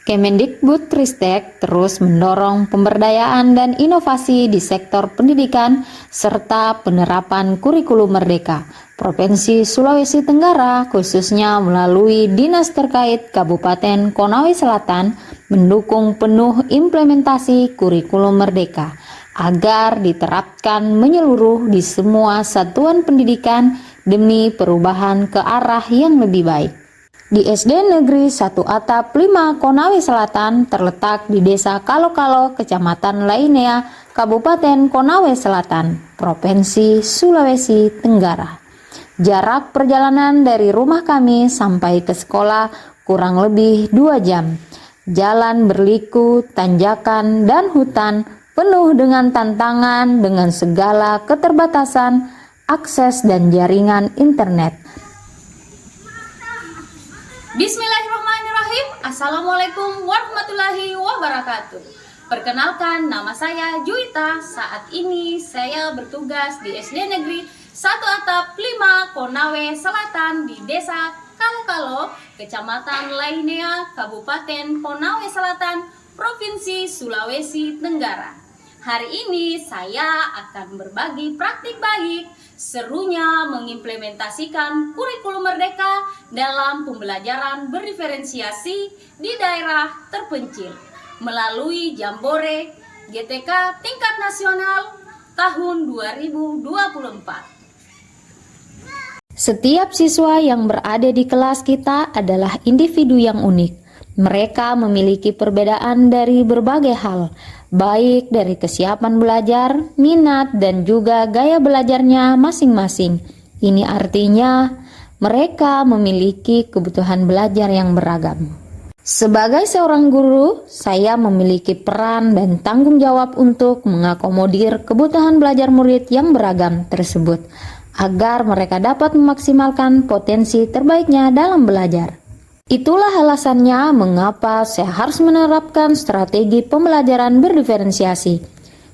Kemendikbudristek terus mendorong pemberdayaan dan inovasi di sektor pendidikan serta penerapan kurikulum merdeka. Provinsi Sulawesi Tenggara khususnya melalui dinas terkait Kabupaten Konawe Selatan mendukung penuh implementasi kurikulum merdeka agar diterapkan menyeluruh di semua satuan pendidikan demi perubahan ke arah yang lebih baik. Di SD Negeri 1 Atap 5 Konawe Selatan terletak di Desa Kalo-Kalo, Kecamatan Lainea, Kabupaten Konawe Selatan, Provinsi Sulawesi Tenggara. Jarak perjalanan dari rumah kami sampai ke sekolah kurang lebih 2 jam. Jalan berliku, tanjakan, dan hutan penuh dengan tantangan dengan segala keterbatasan akses dan jaringan internet. Bismillahirrahmanirrahim. Assalamualaikum warahmatullahi wabarakatuh. Perkenalkan, nama saya Juwita. Saat ini saya bertugas di SD Negeri 1 Atap 5 Konawe Selatan di Desa Kalo-Kalo, Kecamatan Lainea, Kabupaten Konawe Selatan, Provinsi Sulawesi Tenggara. Hari ini saya akan berbagi praktik baik serunya mengimplementasikan kurikulum merdeka dalam pembelajaran berdiferensiasi di daerah terpencil melalui Jambore GTK tingkat nasional tahun 2024. Setiap siswa yang berada di kelas kita adalah individu yang unik. Mereka memiliki perbedaan dari berbagai hal, baik dari kesiapan belajar, minat, dan juga gaya belajarnya masing-masing. Ini artinya mereka memiliki kebutuhan belajar yang beragam. Sebagai seorang guru, saya memiliki peran dan tanggung jawab untuk mengakomodir kebutuhan belajar murid yang beragam tersebut, agar mereka dapat memaksimalkan potensi terbaiknya dalam belajar. Itulah alasannya mengapa saya harus menerapkan strategi pembelajaran berdiferensiasi.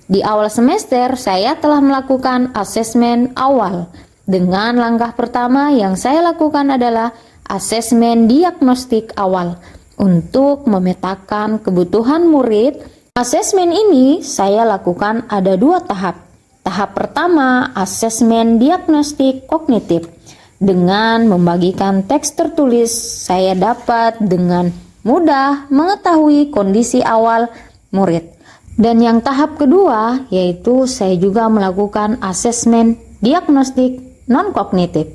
Di awal semester, saya telah melakukan asesmen awal. Dengan langkah pertama yang saya lakukan adalah asesmen diagnostik awal untuk memetakan kebutuhan murid. Asesmen ini saya lakukan ada 2 tahap. Tahap pertama, asesmen diagnostik kognitif. Dengan membagikan teks tertulis, saya dapat dengan mudah mengetahui kondisi awal murid. Dan yang tahap kedua, yaitu saya juga melakukan asesmen diagnostik non-kognitif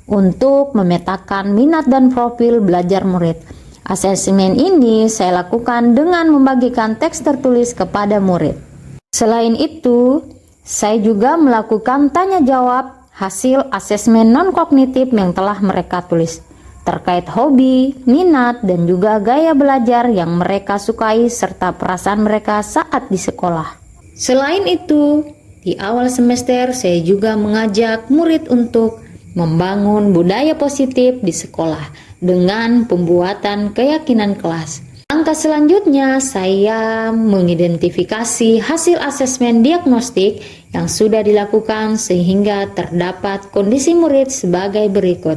untuk memetakan minat dan profil belajar murid. Asesmen ini saya lakukan dengan membagikan teks tertulis kepada murid. Selain itu, saya juga melakukan tanya jawab hasil asesmen non-kognitif yang telah mereka tulis terkait hobi, minat, dan juga gaya belajar yang mereka sukai serta perasaan mereka saat di sekolah. Selain itu, di awal semester saya juga mengajak murid untuk membangun budaya positif di sekolah dengan pembuatan keyakinan kelas. Langkah selanjutnya, saya mengidentifikasi hasil asesmen diagnostik yang sudah dilakukan sehingga terdapat kondisi murid sebagai berikut.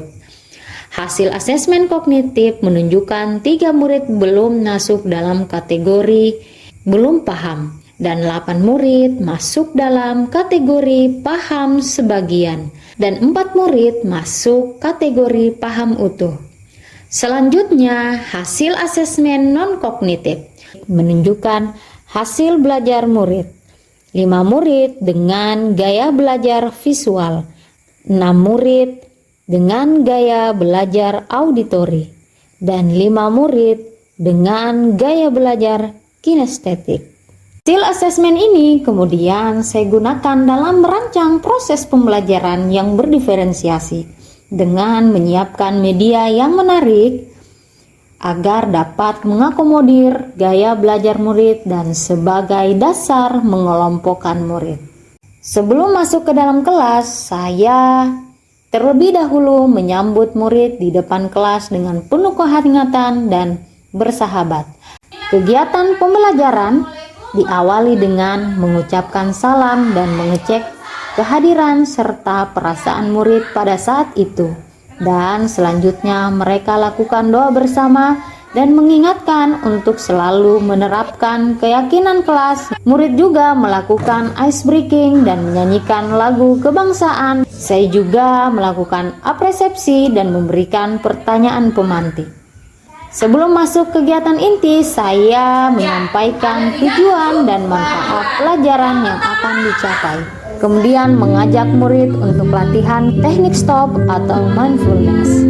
Hasil asesmen kognitif menunjukkan 3 murid belum masuk dalam kategori belum paham dan 8 murid masuk dalam kategori paham sebagian dan 4 murid masuk kategori paham utuh. Selanjutnya, hasil asesmen non-kognitif menunjukkan hasil belajar murid. 5 murid dengan gaya belajar visual, 6 murid dengan gaya belajar auditori, dan 5 murid dengan gaya belajar kinestetik. Hasil asesmen ini kemudian saya gunakan dalam merancang proses pembelajaran yang berdiferensiasi dengan menyiapkan media yang menarik agar dapat mengakomodir gaya belajar murid dan sebagai dasar mengelompokkan murid. Sebelum masuk ke dalam kelas, saya terlebih dahulu menyambut murid di depan kelas dengan penuh kehangatan dan bersahabat. Kegiatan pembelajaran diawali dengan mengucapkan salam dan mengecek kehadiran serta perasaan murid pada saat itu. Dan selanjutnya mereka lakukan doa bersama dan mengingatkan untuk selalu menerapkan keyakinan kelas. Murid juga melakukan ice breaking dan menyanyikan lagu kebangsaan. Saya juga melakukan apresiasi dan memberikan pertanyaan pemantik. Sebelum masuk kegiatan inti, saya menyampaikan tujuan dan manfaat pelajaran yang akan dicapai. Kemudian mengajak murid untuk latihan teknik stop atau mindfulness.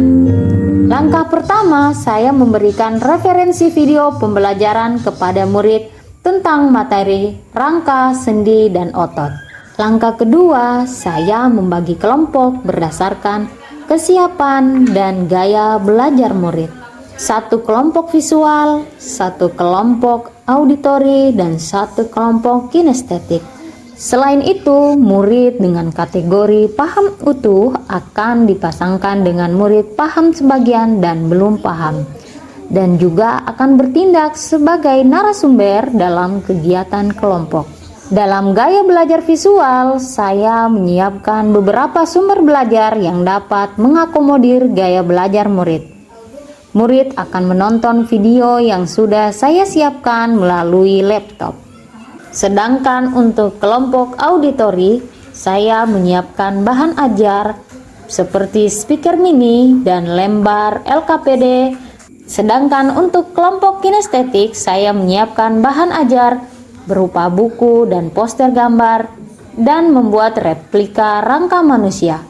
Langkah pertama, saya memberikan referensi video pembelajaran kepada murid tentang materi, rangka, sendi, dan otot. Langkah kedua, saya membagi kelompok berdasarkan kesiapan dan gaya belajar murid. Satu kelompok visual, satu kelompok auditori, dan satu kelompok kinestetik. Selain itu, murid dengan kategori paham utuh akan dipasangkan dengan murid paham sebagian dan belum paham, dan juga akan bertindak sebagai narasumber dalam kegiatan kelompok. Dalam gaya belajar visual, saya menyiapkan beberapa sumber belajar yang dapat mengakomodir gaya belajar murid. Murid akan menonton video yang sudah saya siapkan melalui laptop. Sedangkan untuk kelompok auditori, saya menyiapkan bahan ajar seperti speaker mini dan lembar LKPD. Sedangkan untuk kelompok kinestetik, saya menyiapkan bahan ajar berupa buku dan poster gambar dan membuat replika rangka manusia.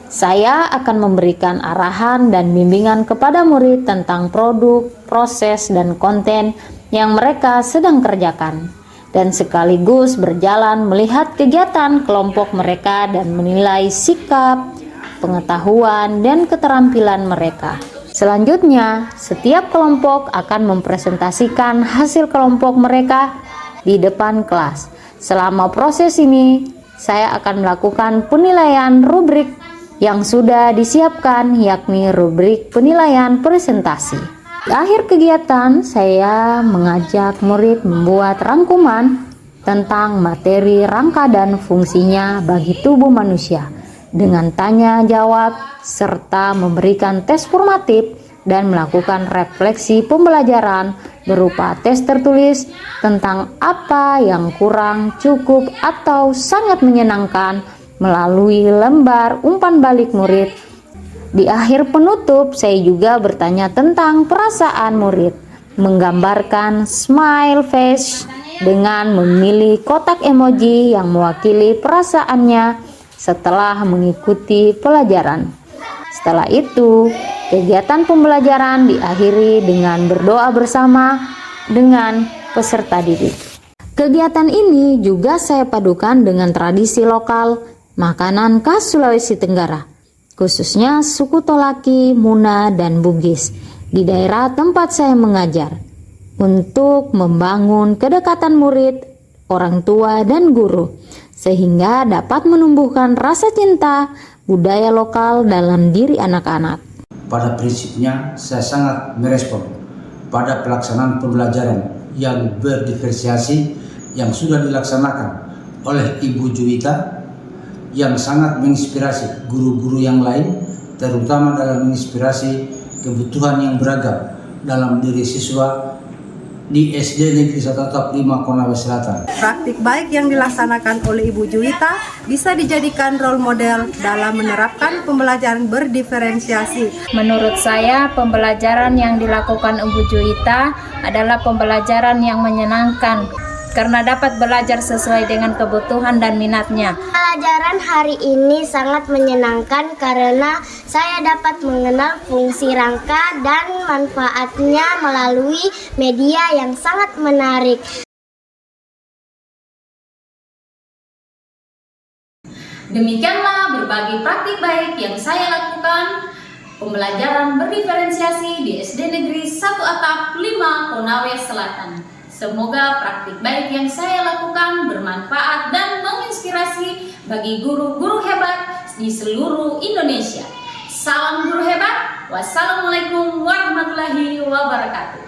Saya akan memberikan arahan dan bimbingan kepada murid tentang produk, proses, dan konten yang mereka sedang kerjakan, dan sekaligus berjalan melihat kegiatan kelompok mereka dan menilai sikap, pengetahuan, dan keterampilan mereka. Selanjutnya, setiap kelompok akan mempresentasikan hasil kelompok mereka di depan kelas. Selama proses ini, saya akan melakukan penilaian rubrik yang sudah disiapkan, yakni rubrik penilaian presentasi. Di akhir kegiatan, saya mengajak murid membuat rangkuman tentang materi, rangka, dan fungsinya bagi tubuh manusia dengan tanya jawab serta memberikan tes formatif dan melakukan refleksi pembelajaran berupa tes tertulis tentang apa yang kurang, cukup, atau sangat menyenangkan melalui lembar umpan balik murid. Di akhir penutup, saya juga bertanya tentang perasaan murid, menggambarkan smile face dengan memilih kotak emoji yang mewakili perasaannya setelah mengikuti pelajaran. Setelah itu, kegiatan pembelajaran diakhiri dengan berdoa bersama dengan peserta didik. Kegiatan ini juga saya padukan dengan tradisi lokal, makanan khas Sulawesi Tenggara, khususnya suku Tolaki, Muna, dan Bugis di daerah tempat saya mengajar, untuk membangun kedekatan murid, orang tua, dan guru, sehingga dapat menumbuhkan rasa cinta budaya lokal dalam diri anak-anak. Pada prinsipnya, saya sangat merespon pada pelaksanaan pembelajaran yang berdiferensiasi yang sudah dilaksanakan oleh Ibu Juwita, yang sangat menginspirasi guru-guru yang lain, terutama dalam menginspirasi kebutuhan yang beragam dalam diri siswa di SD Negeri 1 Atap 5 Konawe Selatan. Praktik baik yang dilaksanakan oleh Ibu Juwita bisa dijadikan role model dalam menerapkan pembelajaran berdiferensiasi. Menurut saya, pembelajaran yang dilakukan Ibu Juwita adalah pembelajaran yang menyenangkan, karena dapat belajar sesuai dengan kebutuhan dan minatnya. Pelajaran hari ini sangat menyenangkan karena saya dapat mengenal fungsi rangka dan manfaatnya melalui media yang sangat menarik. Demikianlah berbagai praktik baik yang saya lakukan pembelajaran berdiferensiasi di SD Negeri 1 Atap 5 Konawe Selatan. Semoga praktik baik yang saya lakukan bermanfaat dan menginspirasi bagi guru-guru hebat di seluruh Indonesia. Salam guru hebat. Wassalamualaikum warahmatullahi wabarakatuh.